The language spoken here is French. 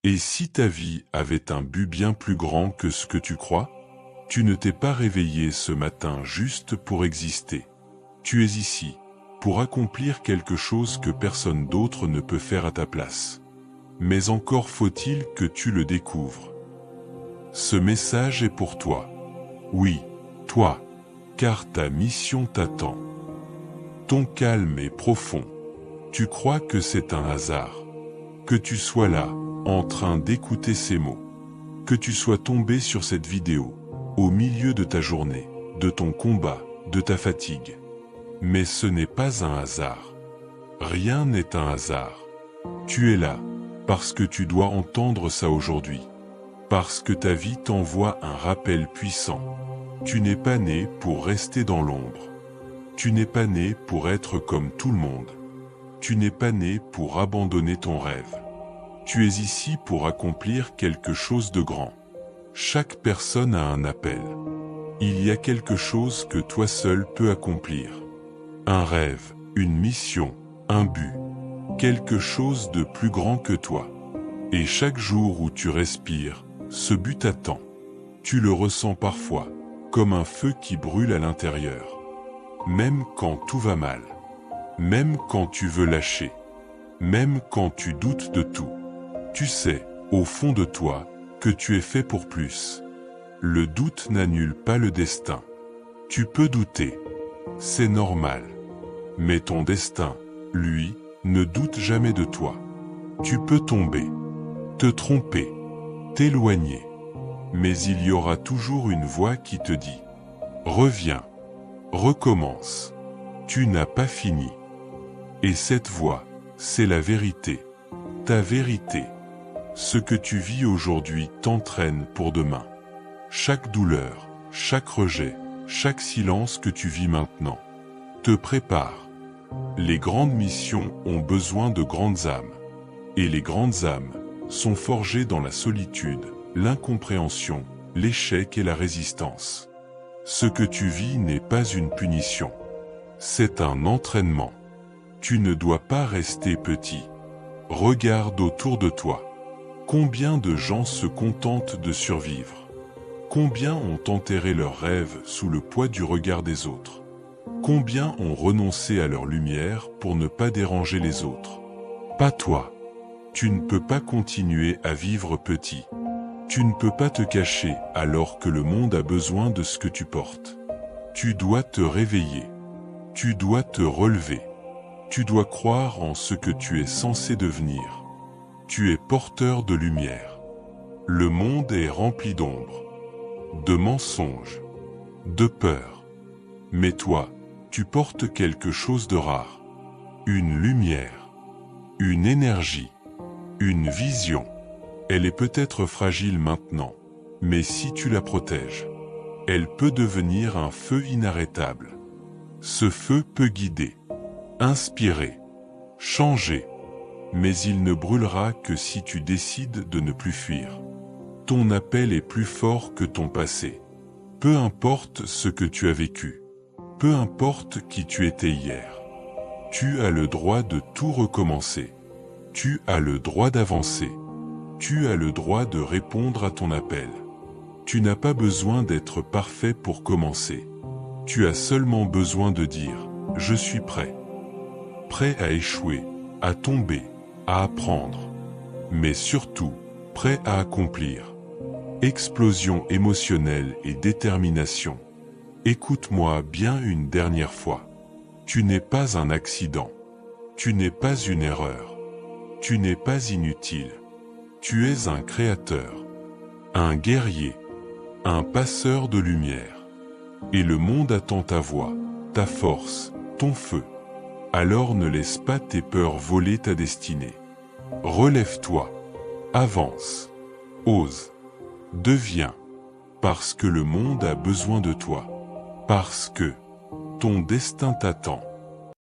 Et si ta vie avait un but bien plus grand que ce que tu crois? Tu ne t'es pas réveillé ce matin juste pour exister. Tu es ici, pour accomplir quelque chose que personne d'autre ne peut faire à ta place. Mais encore faut-il que tu le découvres. Ce message est pour toi. Oui, toi, car ta mission t'attend. Ton calme est profond. Tu crois que c'est un hasard. Que tu sois là, en train d'écouter ces mots. Que tu sois tombé sur cette vidéo, au milieu de ta journée, de ton combat, de ta fatigue. Mais ce n'est pas un hasard. Rien n'est un hasard. Tu es là, parce que tu dois entendre ça aujourd'hui. Parce que ta vie t'envoie un rappel puissant. Tu n'es pas né pour rester dans l'ombre. Tu n'es pas né pour être comme tout le monde. Tu n'es pas né pour abandonner ton rêve. Tu es ici pour accomplir quelque chose de grand. Chaque personne a un appel. Il y a quelque chose que toi seul peux accomplir. Un rêve, une mission, un but. Quelque chose de plus grand que toi. Et chaque jour où tu respires, ce but t'attend. Tu le ressens parfois, comme un feu qui brûle à l'intérieur. Même quand tout va mal. Même quand tu veux lâcher. Même quand tu doutes de tout. Tu sais, au fond de toi, que tu es fait pour plus. Le doute n'annule pas le destin. Tu peux douter. C'est normal. Mais ton destin, lui, ne doute jamais de toi. Tu peux tomber, te tromper, t'éloigner. Mais il y aura toujours une voix qui te dit « Reviens, recommence, tu n'as pas fini ». Et cette voix, c'est la vérité, ta vérité. Ce que tu vis aujourd'hui t'entraîne pour demain. Chaque douleur, chaque rejet, chaque silence que tu vis maintenant, te prépare. Les grandes missions ont besoin de grandes âmes. Et les grandes âmes sont forgées dans la solitude, l'incompréhension, l'échec et la résistance. Ce que tu vis n'est pas une punition. C'est un entraînement. Tu ne dois pas rester petit. Regarde autour de toi. Combien de gens se contentent de survivre? Combien ont enterré leurs rêves sous le poids du regard des autres? Combien ont renoncé à leur lumière pour ne pas déranger les autres? Pas toi. Tu ne peux pas continuer à vivre petit. Tu ne peux pas te cacher alors que le monde a besoin de ce que tu portes. Tu dois te réveiller. Tu dois te relever. Tu dois croire en ce que tu es censé devenir. Tu es porteur de lumière. Le monde est rempli d'ombre, de mensonges, de peur. Mais toi, tu portes quelque chose de rare. Une lumière, une énergie, une vision. Elle est peut-être fragile maintenant, mais si tu la protèges, elle peut devenir un feu inarrêtable. Ce feu peut guider, inspirer, changer. Mais il ne brûlera que si tu décides de ne plus fuir. Ton appel est plus fort que ton passé. Peu importe ce que tu as vécu. Peu importe qui tu étais hier. Tu as le droit de tout recommencer. Tu as le droit d'avancer. Tu as le droit de répondre à ton appel. Tu n'as pas besoin d'être parfait pour commencer. Tu as seulement besoin de dire « Je suis prêt ». Prêt à échouer, à tomber, à apprendre, mais surtout, prêt à accomplir. Explosion émotionnelle et détermination. Écoute-moi bien une dernière fois. Tu n'es pas un accident. Tu n'es pas une erreur. Tu n'es pas inutile. Tu es un créateur, un guerrier, un passeur de lumière. Et le monde attend ta voix, ta force, ton feu. Alors ne laisse pas tes peurs voler ta destinée. Relève-toi, avance, ose, deviens, parce que le monde a besoin de toi, parce que ton destin t'attend.